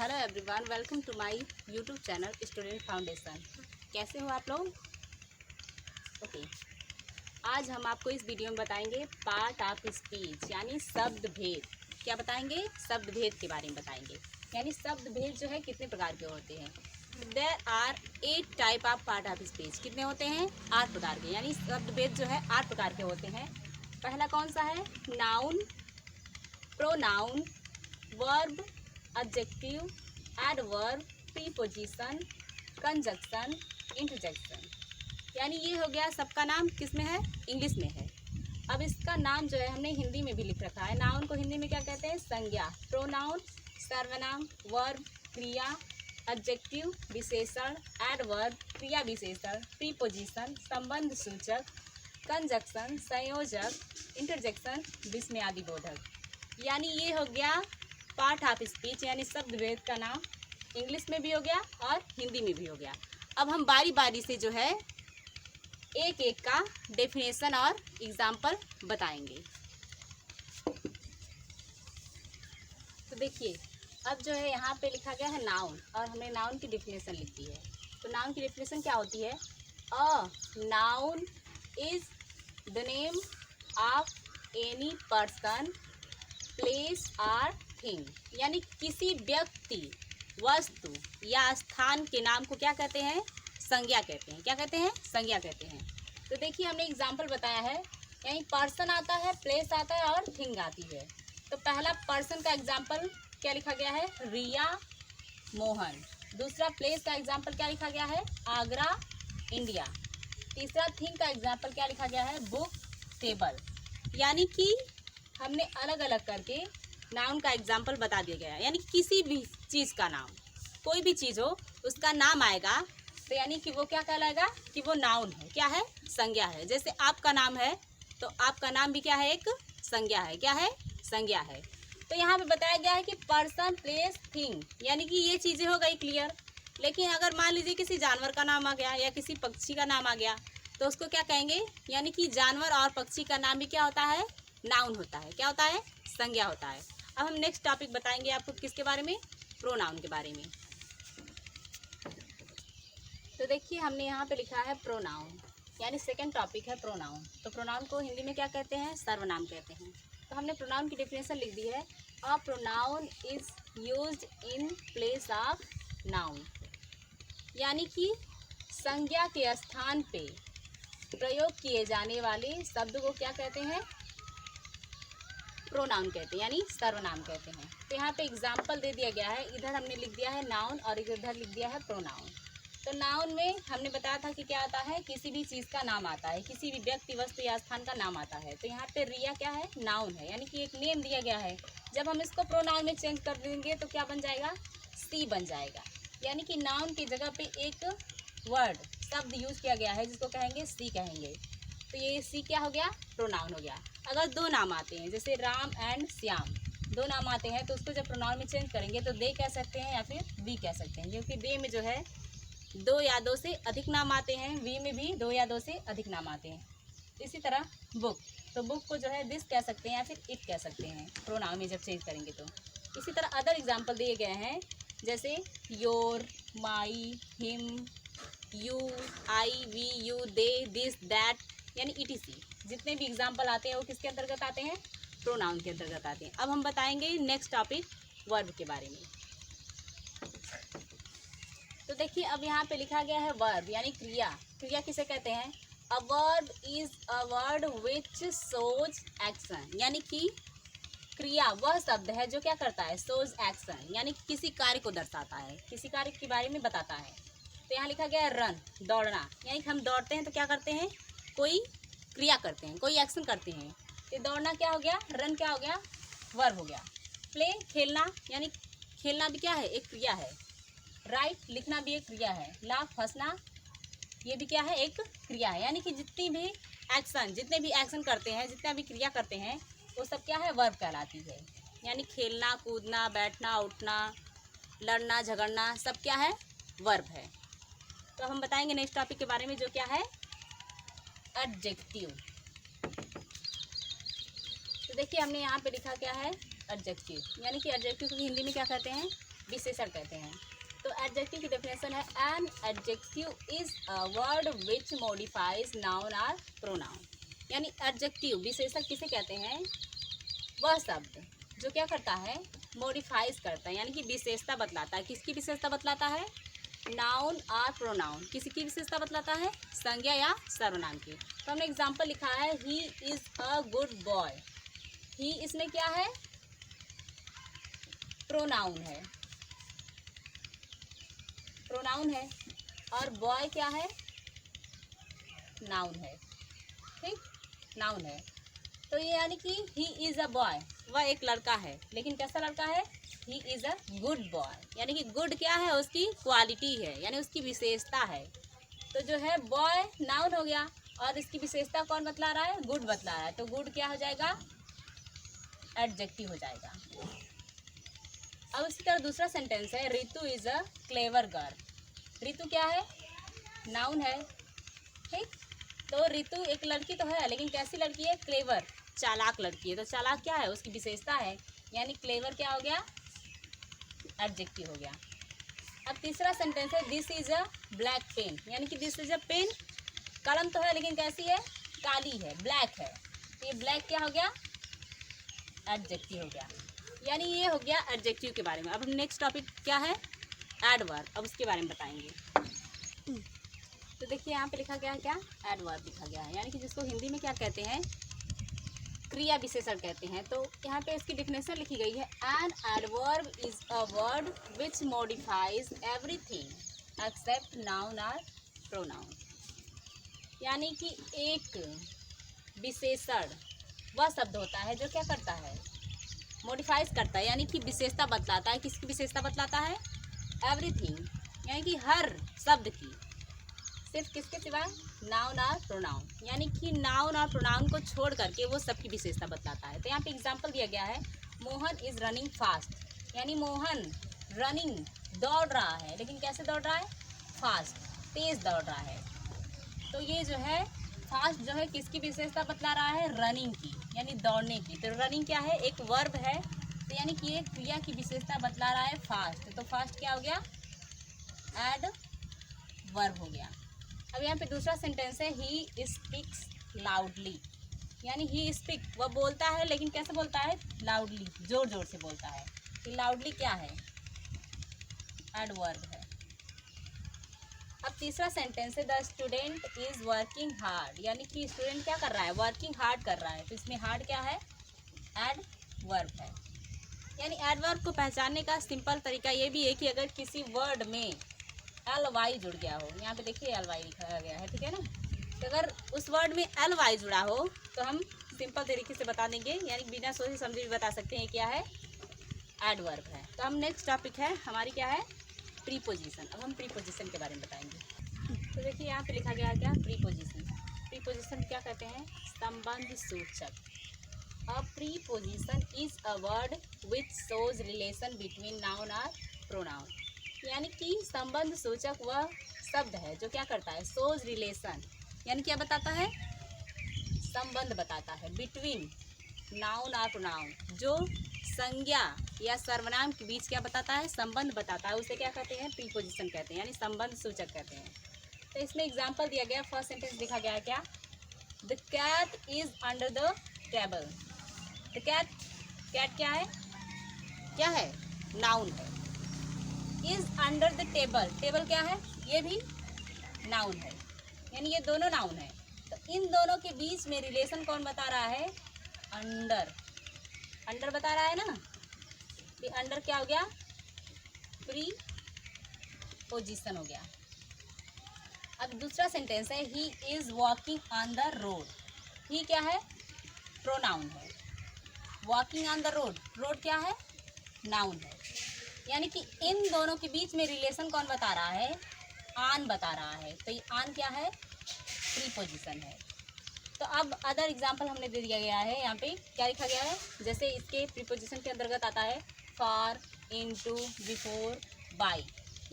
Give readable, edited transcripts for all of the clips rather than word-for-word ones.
Hello everyone, welcome to my YouTube channel Student Foundation. कैसे हो आप लोग? ओके, आज हम आपको इस वीडियो में बताएंगे पार्ट ऑफ स्पीच यानी शब्द भेद। क्या बताएंगे? शब्द भेद के बारे में बताएंगे। यानी शब्द भेद जो है कितने प्रकार के होते हैं। There are 8 type of part of speech. कितने होते हैं? 8 प्रकार के। यानी शब्द भेद जो है 8 प्रकार के होते हैं। पहला कौन सा है? Noun, pronoun, verb, adjective, adverb, preposition, conjunction, interjection. यानी ये हो गया सबका नाम किस में है? इंग्लिश में है। अब इसका नाम जो है हमने हिंदी में भी लिख रखा है। नाउन को हिंदी में क्या कहते हैं? संज्ञा। प्रोनाउन सर्वनाम, वर्ब क्रिया, एडजेक्टिव विशेषण, एडवर्ब क्रिया विशेषण, प्रीपोजिशन संबंध सूचक, कंजक्शन संयोजक, इंटरजेक्शन विस्मयादि बोधक। यानी ये हो गया पार्ट ऑफ स्पीच यानी शब्द भेद का नाम। इंग्लिश में भी हो गया और हिंदी में भी हो गया। अब हम बारी बारी से जो है एक एक का डेफिनेशन और एग्जाम्पल बताएंगे। तो देखिए, अब जो है यहाँ पे लिखा गया है नाउन और हमने नाउन की डेफिनेशन लिख दी है। तो नाउन की डेफिनेशन क्या होती है? A noun is the name of any person, place और थिंग। यानी किसी व्यक्ति, वस्तु या स्थान के नाम को क्या कहते हैं? संज्ञा कहते हैं। क्या कहते हैं? संज्ञा कहते हैं। तो देखिए, हमने एग्जाम्पल बताया है। यहीं पर्सन आता है, प्लेस आता है और थिंग आती है। तो पहला पर्सन का एग्जाम्पल क्या लिखा गया है? रिया, मोहन। दूसरा प्लेस का एग्जाम्पल क्या लिखा गया है? आगरा, इंडिया। तीसरा थिंग का एग्जाम्पल क्या लिखा गया है? Book, table. यानी कि हमने अलग अलग करके नाउन का एग्जाम्पल बता दिया गया है। यानी किसी भी चीज़ का नाम, कोई भी चीज़ हो उसका नाम आएगा तो यानी कि वो क्या कहलाएगा? कि वो नाउन है। क्या है? संज्ञा है। जैसे आपका नाम है तो आपका नाम भी क्या है? एक संज्ञा है। क्या है? संज्ञा है। तो यहाँ पे बताया गया है कि पर्सन, प्लेस, थिंग, यानी कि ये चीज़ें हो गई क्लियर। लेकिन अगर मान लीजिए किसी जानवर का नाम आ गया या किसी पक्षी का नाम आ गया तो उसको क्या कहेंगे? यानी कि जानवर और पक्षी का नाम भी क्या होता है? नाउन होता है। क्या होता है? संज्ञा होता है। अब हम नेक्स्ट टॉपिक बताएंगे आपको किसके बारे में? प्रोनाउन के बारे में। तो देखिए, हमने यहाँ पे लिखा है प्रोनाउन, यानी सेकंड टॉपिक है प्रोनाउन। तो प्रोनाउन को हिंदी में क्या कहते हैं? सर्वनाम कहते हैं। तो हमने प्रोनाउन की डेफिनेशन लिख दी है। A pronoun is used in place of noun. यानी कि संज्ञा के स्थान पे प्रयोग किए जाने वाले शब्द को क्या कहते हैं? प्रोनाउन कहते हैं, यानी सर्वनाम कहते हैं। तो यहाँ पे एग्जाम्पल दे दिया गया है। इधर हमने लिख दिया है नाउन और इधर लिख दिया है प्रोनाउन। तो नाउन में हमने बताया था कि क्या आता है? किसी भी चीज़ का नाम आता है, किसी भी व्यक्ति, वस्तु या स्थान का नाम आता है। तो यहाँ पे रिया क्या है? नाउन है, यानी कि एक नेम दिया गया है। जब हम इसको प्रोनाउन में चेंज कर देंगे तो क्या बन जाएगा? सी बन जाएगा। यानी कि नाउन की जगह पे एक वर्ड, शब्द यूज किया गया है जिसको कहेंगे सी कहेंगे। तो ये सी क्या हो गया? प्रोनाउन हो गया। अगर दो नाम आते हैं, जैसे राम एंड श्याम, दो नाम आते हैं, तो उसको जब प्रोनाउन में चेंज करेंगे तो दे कह सकते हैं या फिर वी कह सकते हैं। क्योंकि दे में जो है दो या दो से अधिक नाम आते हैं, वी में भी दो या दो से अधिक नाम आते हैं। इसी तरह बुक, तो बुक को जो है दिस कह सकते हैं या फिर इट कह सकते हैं प्रोनाउन में जब चेंज करेंगे तो। इसी तरह अदर एग्जाम्पल दिए गए हैं, जैसे your, my, him, you, I, we, you, they, this, that, यानी ETC। जितने भी एग्जाम्पल आते हैं वो किसके अंतर्गत आते हैं? प्रोनाउन के अंतर्गत आते हैं। अब हम बताएंगे नेक्स्ट टॉपिक वर्ब के बारे में। तो देखिए, अब यहाँ पे लिखा गया है वर्ब, यानी क्रिया। क्रिया किसे कहते हैं? A verb is a word which shows action. यानी कि क्रिया वह शब्द है जो क्या करता है? शोज एक्शन, यानी कि किसी कार्य को दर्शाता है, किसी कार्य के बारे में बताता है। तो यहाँ लिखा गया है रन, दौड़ना। यानी कि हम दौड़ते हैं तो क्या करते हैं? कोई क्रिया करते हैं, कोई एक्शन करते हैं। तो दौड़ना क्या हो गया? रन क्या हो गया? वर्ब हो गया। प्ले, खेलना, यानी खेलना भी क्या है? एक क्रिया है। राइट, लिखना भी एक क्रिया है। लाफ, हंसना, ये भी क्या है? एक क्रिया है। यानी कि जितनी भी एक्शन, जितने भी एक्शन करते हैं, जितना भी क्रिया करते हैं, वो सब क्या है? वर्ब कहलाती है। यानी खेलना, कूदना, बैठना, उठना, लड़ना, झगड़ना, सब क्या है? वर्ब है। तो हम बताएंगे नेक्स्ट टॉपिक के बारे में, जो क्या है? एडजेक्टिव। तो देखिए, हमने यहाँ पे लिखा क्या है? एडजेक्टिव। यानी कि एडजेक्टिव को हिंदी में क्या कहते हैं? विशेषण कहते हैं। तो एडजेक्टिव की डेफिनेशन है an adjective is a word which modifies noun or pronoun. यानी एडजेक्टिव विशेषण किसे कहते हैं? वह शब्द जो क्या करता है? मॉडिफाइज करता है, यानी कि विशेषता बतलाता है। किसकी विशेषता बतलाता है? नाउन और प्रोनाउन। किसकी विशेषता बतलाता है? संज्ञा या सर्वनाम की। तो हमने एग्जाम्पल लिखा है he is a good boy. He इसमें क्या है? प्रोनाउन है, प्रोनाउन है। और बॉय क्या है? नाउन है। ठीक, नाउन है। तो ये यानी कि ही इज अ बॉय, वह एक लड़का है, लेकिन कैसा लड़का है? He is a good boy, यानी कि गुड क्या है? उसकी क्वालिटी है, यानी उसकी विशेषता है। तो जो है बॉय नाउन हो गया और इसकी विशेषता कौन बतला रहा है? गुड बतला रहा है। तो गुड क्या हो जाएगा? एडजेक्टिव हो जाएगा। अब इसी तरह दूसरा सेंटेंस है Ritu is a clever girl. Ritu क्या है? नाउन है। ठीक, तो रितु एक लड़की तो है, लेकिन कैसी लड़की है? क्लेवर, चालाक लड़की है। तो चालाक क्या है? उसकी विशेषता है, यानी क्लेवर क्या हो गया? एडजेक्टिव हो गया। अब तीसरा सेंटेंस है this is a black pen. यानी कि दिस इज अ पेन, कलम तो है लेकिन कैसी है? काली है, ब्लैक है। तो ये ब्लैक क्या हो गया? एडजेक्टिव हो गया। यानी ये हो गया एडजेक्टिव के बारे में। अब नेक्स्ट टॉपिक क्या है? एडवर्ब। अब उसके बारे में बताएंगे। तो देखिए यहाँ पे लिखा गया है क्या? एडवर्ब लिखा गया है, यानी कि जिसको हिंदी में क्या कहते हैं? क्रिया विशेषण कहते हैं। तो यहाँ पे इसकी डिफिनेशन लिखी गई है an adverb is a word which modifies everything except noun और प्रोनाउन। यानी कि एक विशेषण वह शब्द होता है जो क्या करता है? मॉडिफाइज करता है, यानी कि विशेषता बतलाता है। किसकी विशेषता बतलाता है? एवरीथिंग, यानी कि हर शब्द की, सिर्फ किसके सिवा? नाउन और प्रोनाउन। यानी कि नाउन और प्रोनाउन को छोड़ करके वो सबकी विशेषता बतलाता है। तो यहाँ पे एग्जांपल दिया गया है मोहन इज रनिंग फास्ट। यानी मोहन रनिंग दौड़ रहा है, लेकिन कैसे दौड़ रहा है? फास्ट, तेज दौड़ रहा है। तो ये जो है फास्ट जो है किसकी विशेषता बतला रहा है? रनिंग की, यानी दौड़ने की। तो रनिंग क्या है? एक वर्ब है। तो यानी कि एक क्रिया की विशेषता बतला रहा है फास्ट। तो फास्ट क्या हो गया? एड वर्ब हो गया। अब यहाँ पे दूसरा सेंटेंस है ही स्पीक्स लाउडली। यानी ही स्पीक, वह बोलता है, लेकिन कैसे बोलता है? लाउडली, जोर जोर से बोलता है। तो लाउडली क्या है? एडवर्ब है। अब तीसरा सेंटेंस है the student is working hard. यानी कि स्टूडेंट क्या कर रहा है? वर्किंग हार्ड कर रहा है। तो इसमें हार्ड क्या है? एडवर्ब है। यानी एडवर्ब को पहचानने का सिंपल तरीका ये भी है कि अगर किसी वर्ड में एल वाई जुड़ गया हो, यहाँ पे देखिए एल वाई लिखा गया है, ठीक है ना? तो अगर उस वर्ड में एल वाई जुड़ा हो तो हम सिंपल तरीके से बता देंगे, यानी बिना सोचे समझे भी बता सकते हैं क्या है? एडवर्ब है। तो हम नेक्स्ट टॉपिक है हमारी क्या है? प्रीपोजिशन। अब हम प्रीपोजिशन के बारे में बताएंगे। तो देखिए यहाँ पे लिखा गया है क्या? प्रीपोजिशन। प्रीपोजिशन क्या कहते हैं? संबंध सूचक। अ preposition is a word which shows relation between noun और प्रोनाउन। यानी कि संबंध सूचक वह शब्द है जो क्या करता है? शोज रिलेशन, यानी क्या बताता है? संबंध बताता है बिटवीन नाउन और प्रोनाउन। जो संज्ञा या सर्वनाम के बीच क्या बताता है? संबंध बताता है। उसे क्या कहते हैं? प्रीपोजिशन कहते हैं, यानी संबंध सूचक कहते हैं। तो इसमें एग्जाम्पल दिया गया, फर्स्ट सेंटेंस लिखा गया है क्या? The cat is under the table. The cat, cat क्या है? क्या है? नाउन है। Is under the table, table क्या है? ये भी नाउन है, यानी ये दोनों नाउन है। तो इन दोनों के बीच में रिलेशन कौन बता रहा है? अंडर, अंडर बता रहा है ना? ये अंडर क्या हो गया? प्री पोजिशन हो गया। अब दूसरा सेंटेंस है he is walking on the road. He क्या है? प्रोनाउन है। Walking on the road, road क्या है? नाउन है। यानी कि इन दोनों के बीच में रिलेशन कौन बता रहा है? ऑन बता रहा है। तो ये ऑन क्या है? प्रीपोजिशन है। तो अब अदर एग्जाम्पल हमने दे दिया गया है, यहाँ पे क्या लिखा गया है? जैसे इसके प्रीपोजिशन के अंतर्गत आता है फॉर, इनटू, बिफोर, बाय।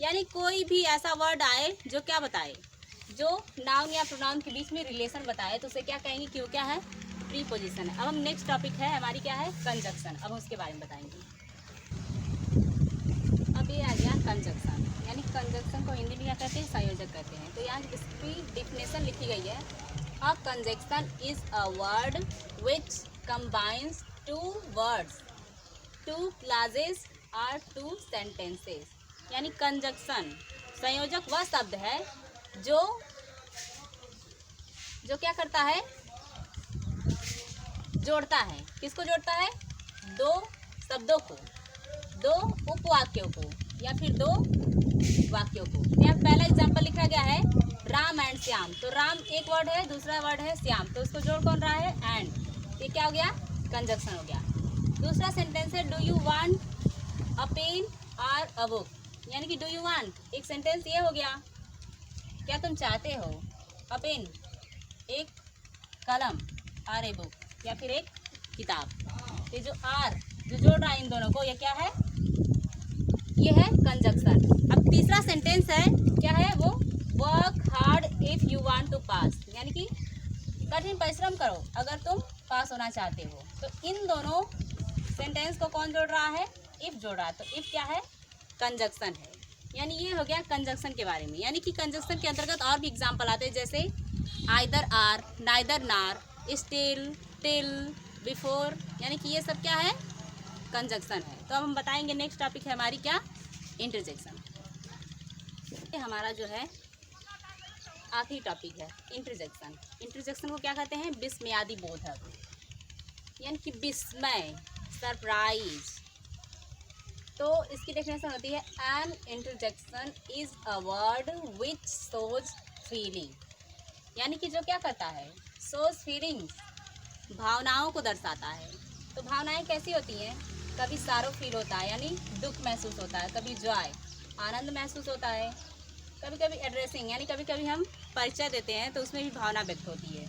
यानी कोई भी ऐसा वर्ड आए जो क्या बताए? जो नाउन या प्रोनाउन के बीच में रिलेशन बताए, तो उसे क्या कहेंगे कि वो क्या है? प्रीपोजिशन है। अब हम नेक्स्ट टॉपिक है हमारी क्या है? कंजक्शन। अब उसके बारे में बताएंगे। अब पे आ गया कंजक्शन, यानी कंजक्शन को हिंदी में क्या कहते हैं, संयोजक कहते हैं। तो यहाँ इसकी डिफिनेशन लिखी गई है, a conjunction is a word which combines two words, two clauses और टू सेंटेंसेस। यानी कंजक्शन, संयोजक वह शब्द है जो क्या करता है, जोड़ता है। किसको जोड़ता है, दो शब्दों को, दो उपवाक्यों को या फिर दो वाक्यों को। यहाँ पहला एग्जांपल लिखा गया है राम एंड श्याम। तो राम एक वर्ड है, दूसरा वर्ड है श्याम, तो उसको जोड़ कौन रहा है, एंड। ये क्या हो गया, कंजक्शन हो गया। दूसरा सेंटेंस है do you want a pen और अ बुक, यानी कि डू यू वांट, एक सेंटेंस ये हो गया, क्या तुम चाहते हो, अ पेन एक कलम और ए बुक या फिर एक किताब। ये जो आर जो जोड़ रहा है इन दोनों को, ये क्या है, ये है कंजक्शन। अब तीसरा सेंटेंस है, क्या है वो, work hard if you want to pass, यानी कि कठिन परिश्रम करो अगर तुम पास होना चाहते हो। तो इन दोनों सेंटेंस को कौन जोड़ रहा है, इफ जोड़ रहा है। तो इफ क्या है, कंजक्शन है। यानी ये हो गया कंजक्शन के बारे में। यानी कि कंजक्शन के अंतर्गत और भी एग्जाम्पल आते हैं, जैसे आइदर आर, नाइदर नार, स्टिल, टिल, बिफोर, यानी कि ये सब क्या है, कंजक्शन है। तो अब हम बताएंगे नेक्स्ट टॉपिक है हमारी क्या, इंटरजेक्शन। ये हमारा जो है आखिरी टॉपिक है इंटरजेक्शन। इंटरजेक्शन को क्या कहते हैं, विस्मयादि बोधक, यानी कि विस्मय, सरप्राइज। तो इसकी डेफिनेशन होती है an interjection is a word which shows feeling, यानी कि जो क्या करता है, शोज फीलिंग्स, भावनाओं को दर्शाता है। तो भावनाएं कैसी होती हैं, कभी सारो फील होता है यानी दुख महसूस होता है, कभी जॉय आनंद महसूस होता है, कभी कभी एड्रेसिंग यानी कभी कभी हम परिचय देते हैं तो उसमें भी भावना व्यक्त होती है,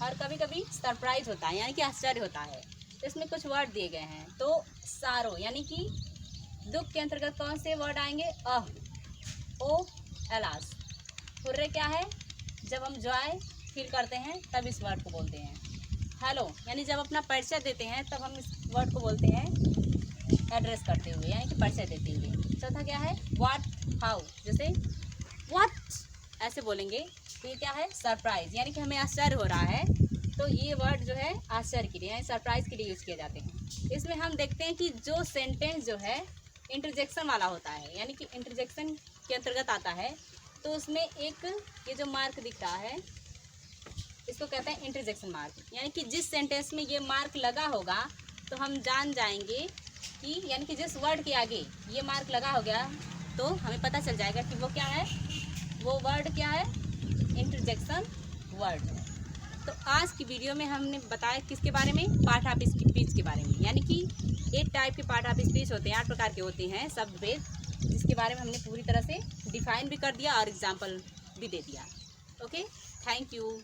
और कभी कभी सरप्राइज होता है यानी कि आश्चर्य होता है। तो इसमें कुछ वर्ड दिए गए हैं। तो सारो यानी कि दुख के अंतर्गत कौन से वर्ड आएंगे, ओ एलास। हुर्रे क्या है, जब हम जॉय फील करते हैं तब इस वर्ड को बोलते हैं। हेलो यानी जब अपना परिचय देते हैं तब हम इस वर्ड को बोलते हैं एड्रेस करते हुए यानी कि परिचय देते हुए। चौथा क्या है, व्हाट, हाउ, जैसे व्हाट ऐसे बोलेंगे तो ये क्या है, सरप्राइज, यानी कि हमें आश्चर्य हो रहा है तो ये वर्ड जो है आश्चर्य के लिए यानी सरप्राइज के लिए यूज़ किए जाते हैं। इसमें हम देखते हैं कि जो सेंटेंस जो है इंटरजेक्शन वाला होता है यानी कि इंटरजेक्शन के अंतर्गत आता है, तो उसमें एक ये जो मार्क दिख रहा है इसको कहते हैं इंटरजेक्शन मार्क, यानी कि जिस सेंटेंस में ये मार्क लगा होगा तो हम जान जाएंगे कि, यानी कि जिस वर्ड के आगे ये मार्क लगा हो गया तो हमें पता चल जाएगा कि वो क्या है, वो वर्ड क्या है, इंटरजेक्शन वर्ड है। तो आज की वीडियो में हमने बताया किसके बारे में, पार्ट ऑफ स्पीच के बारे में, यानी कि 8 टाइप के पार्ट ऑफ स्पीच होते हैं, 8 प्रकार के होते हैं शब्द भेद, जिसके बारे में हमने पूरी तरह से डिफाइन भी कर दिया और एग्जाम्पल भी दे दिया। Okay, thank you.